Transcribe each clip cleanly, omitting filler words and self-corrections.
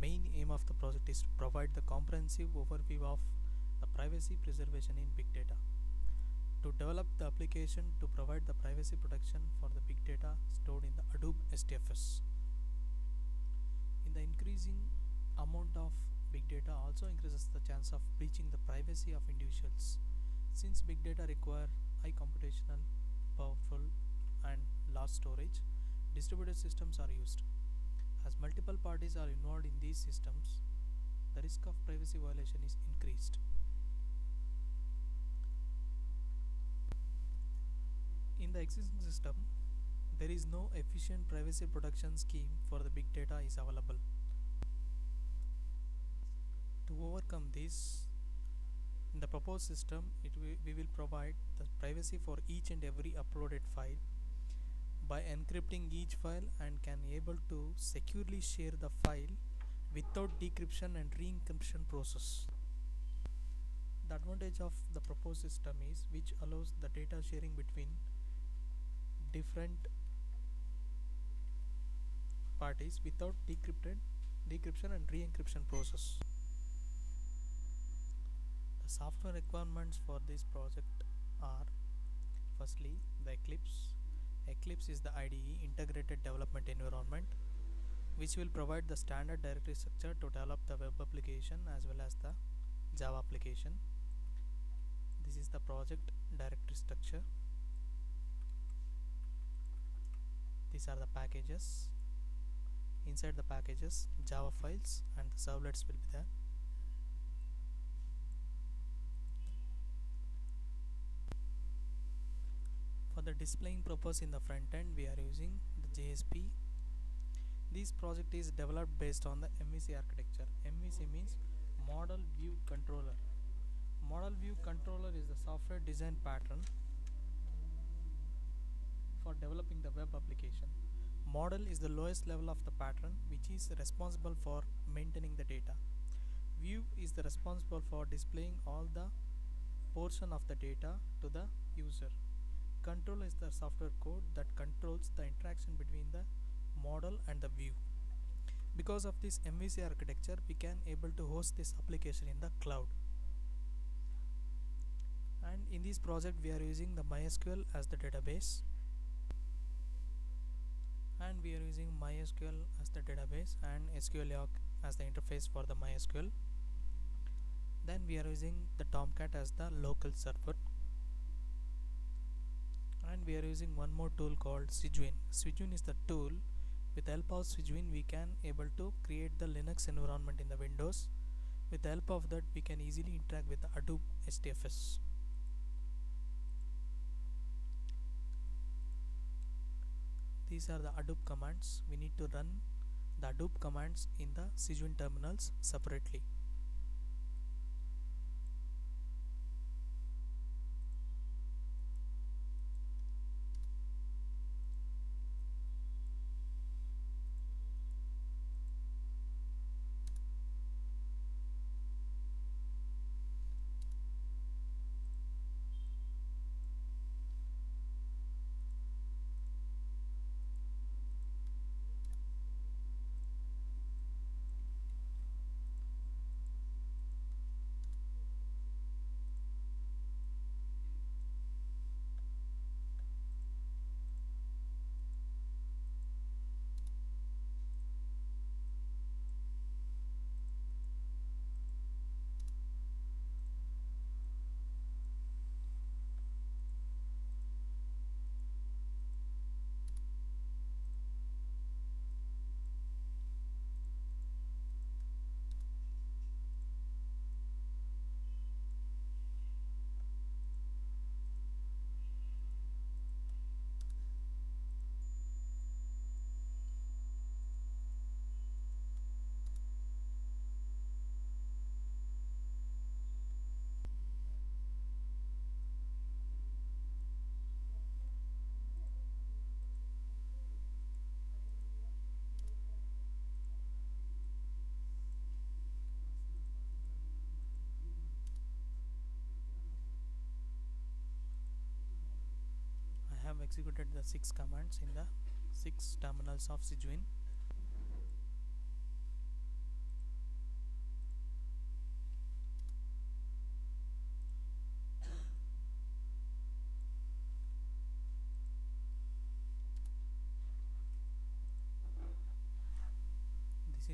main aim of the project is to provide the comprehensive overview of the privacy preservation in big data. To develop the application to provide the privacy protection for the big data stored in the Hadoop SDFS. In the increasing amount of big data also increases the chance of breaching the privacy of individuals. Since big data require high computational, powerful and large storage, distributed systems are used. As multiple parties are involved in these systems, the risk of privacy violation is increased. In the existing system, there is no efficient privacy protection scheme for the big data is available. To overcome this, in the proposed system, we will provide the privacy for each and every uploaded file by encrypting each file and can able to securely share the file without decryption and re-encryption process. The advantage of the proposed system is which allows the data sharing between different parties without decryption and re-encryption process. The software requirements for this project are: firstly, the Eclipse. Eclipse is the IDE, Integrated Development Environment, which will provide the standard directory structure to develop the web application as well as the Java application. This is the project directory structure. These are the packages. Inside the packages, Java files and the servlets will be there. For the displaying purpose in the front end, we are using the JSP. This project is developed based on the MVC architecture. MVC means Model View Controller. Model View Controller is the software design pattern for developing the web application. Model is the lowest level of the pattern which is responsible for maintaining the data. View is the responsible for displaying all the portion of the data to the user. Control is the software code that controls the interaction between the model and the view. Because of this MVC architecture, we can able to host this application in the cloud. And in this project, we are using the MySQL as the database. And we are using MySQL as the database and SQLiOC as the interface for the MySQL. Then we are using the Tomcat as the local server. And we are using one more tool called Cygwin. Cygwin is the tool. With the help of Cygwin, we can able to create the Linux environment in the Windows. With the help of that, we can easily interact with the Hadoop SDFS. These are the Hadoop commands. We need to run the Hadoop commands in the Cygwin terminals separately. I have executed the 6 commands in the 6 terminals of Cygwin.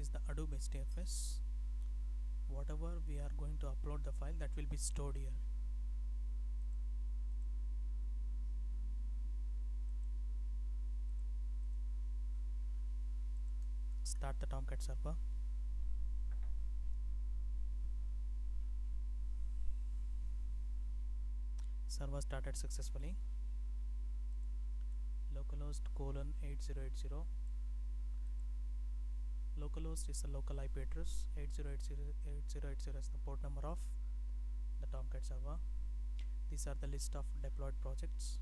is the Adobe STFS. Whatever we are going to upload the file, that will be stored here. Start the Tomcat server. Server started successfully. Localhost :8080. Localhost is the local IP address. 8080 is the port number of the Tomcat server. These are the list of deployed projects.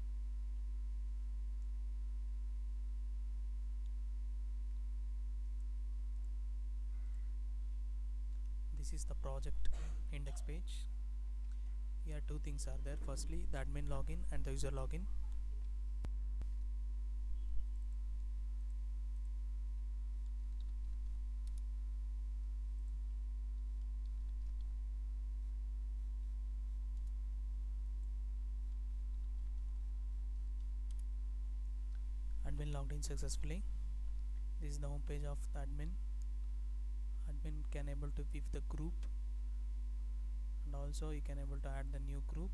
This is the project index page. Here two things are there. Firstly, the admin login and the user login. Admin logged in successfully. This is the home page of the admin. Admin can able to view the group, and also you can able to add the new group.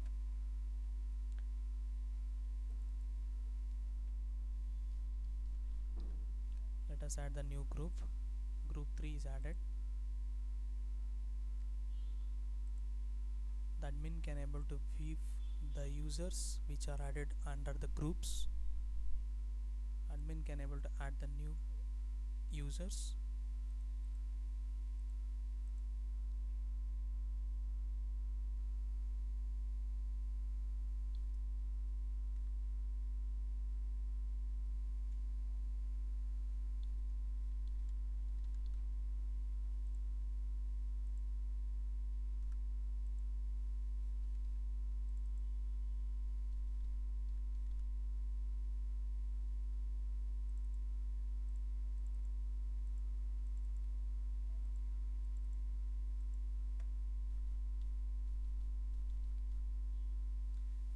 Let us add the new group. Group 3 is added. The admin can able to view the users which are added under the groups. Admin can able to add the new users.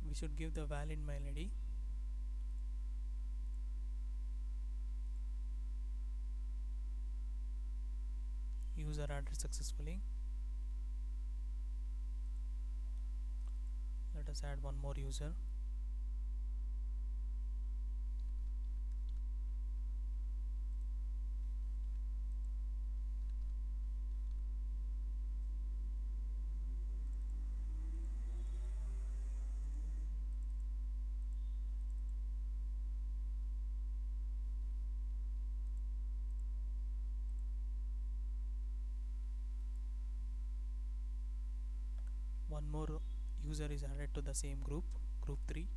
We should give the valid mail ID. User added successfully. Let us add one more user. One more user is added to the same group, group 3.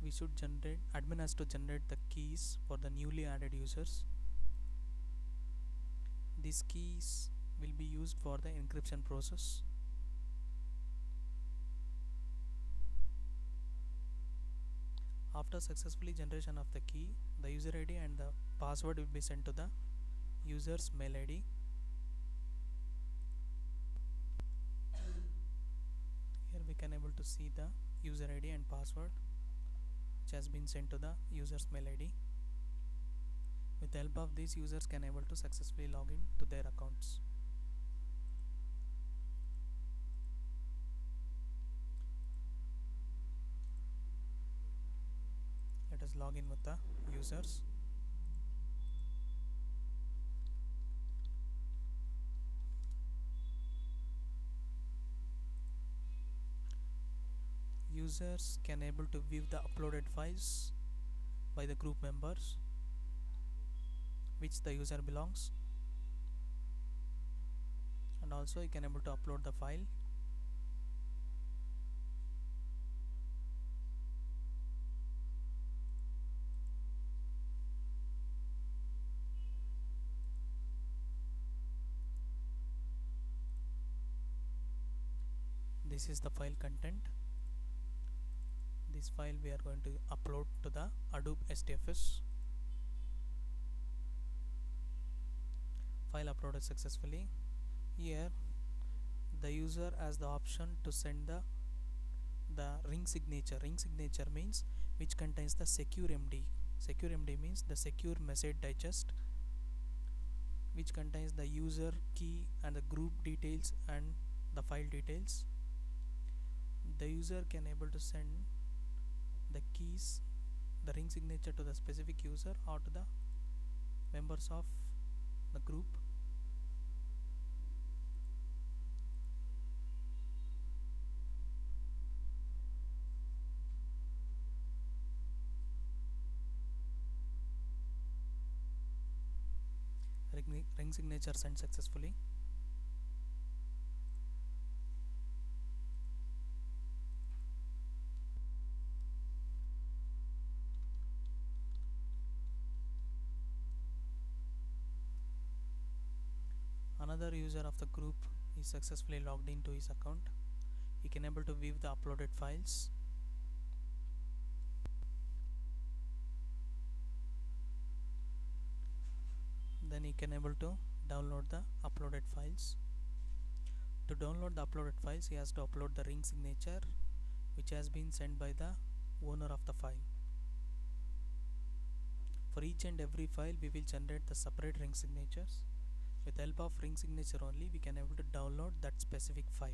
We should generate, admin has to generate the keys for the newly added users. These keys will be used for the encryption process. After successfully generation of the key, the user ID and the password will be sent to the user's mail ID. Here we can able to see the user ID and password which has been sent to the user's mail ID. With the help of these, users can able to successfully log in to their accounts. Let us log in with the users. Users can able to view the uploaded files by the group members which the user belongs, and also you can able to upload the file. This is the file content. This file we are going to upload to the Adobe STFS. File uploaded successfully. Here the user has the option to send the ring signature. Ring signature means which contains the secure MD. Secure MD means the secure message digest, which contains the user key and the group details and the file details. The user can able to send the keys, the ring signature to the specific user or to the members of the group. Ring signature sent successfully. Another user of the group is successfully logged into his account. He can able to view the uploaded files. Then he can able to download the uploaded files. To download the uploaded files, he has to upload the ring signature which has been sent by the owner of the file. For each and every file, we will generate the separate ring signatures. With the help of ring signature only, we can able to download that specific file.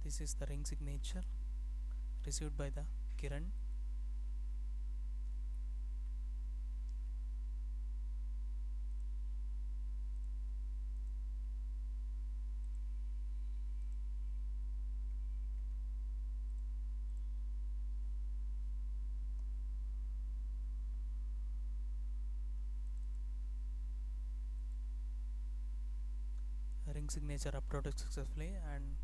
This is the ring signature received by the Kiran. Ring signature uploaded successfully, and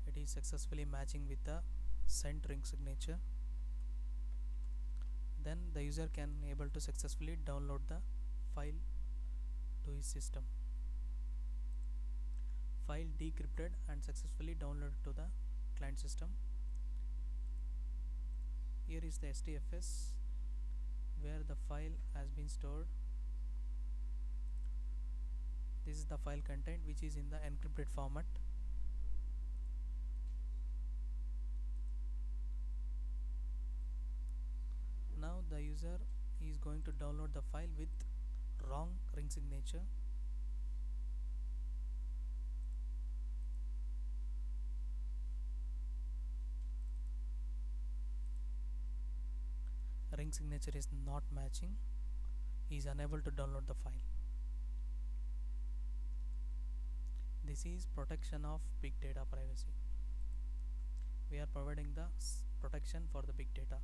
it is successfully matching with the sent ring signature. Then the user can able to successfully download the file to his system. File decrypted and successfully downloaded to the client system. Here is the STFS where the file has been stored. This is the file content which is in the encrypted format. Now the user is going to download the file with wrong ring signature. Ring signature is not matching. He is unable to download the file. This is protection of big data privacy. We are providing the protection for the big data.